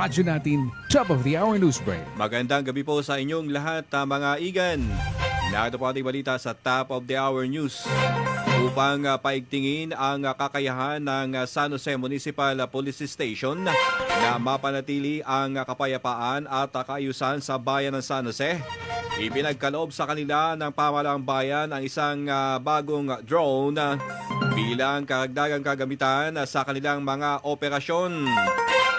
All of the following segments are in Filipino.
Radyo natin, Top of the Hour News Break. Magandang gabi po sa inyong lahat, mga igan. Narito po ating balita sa Top of the Hour News. Upang paigtingin ang kakayahan ng San Jose Municipal Police Station na mapanatili ang kapayapaan at kaayusan sa bayan ng San Jose, ipinagkaloob sa kanila ng pamahalaang bayan ang isang bagong drone bilang karagdagang kagamitan sa kanilang mga operasyon.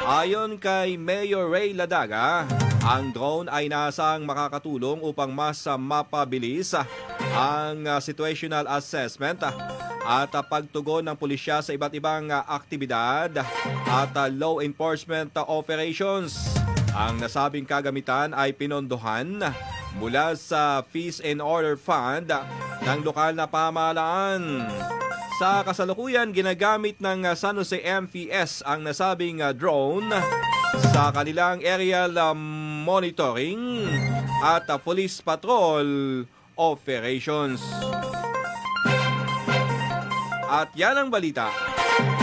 Ayon kay Mayor Ray Ladaga, ang drone ay nasang makakatulong upang mas mapabilis ang situational assessment at pagtugon ng pulisya sa iba't ibang aktibidad at law enforcement operations. Ang nasabing kagamitan ay pinondohan mula sa Peace and Order Fund ng lokal na pamahalaan. Sa kasalukuyan, ginagamit ng San Jose MPS ang nasabing drone sa kanilang aerial monitoring at police patrol operations. At yan ang balita.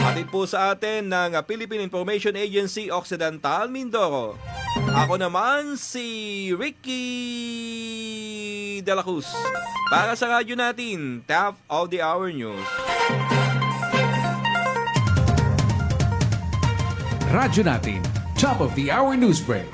Hatid po sa atin ng Philippine Information Agency Occidental Mindoro. Ako naman si Ricky De La Cruz para sa radyo natin, Top of the Hour News. Radyo natin, Top of the Hour News Break.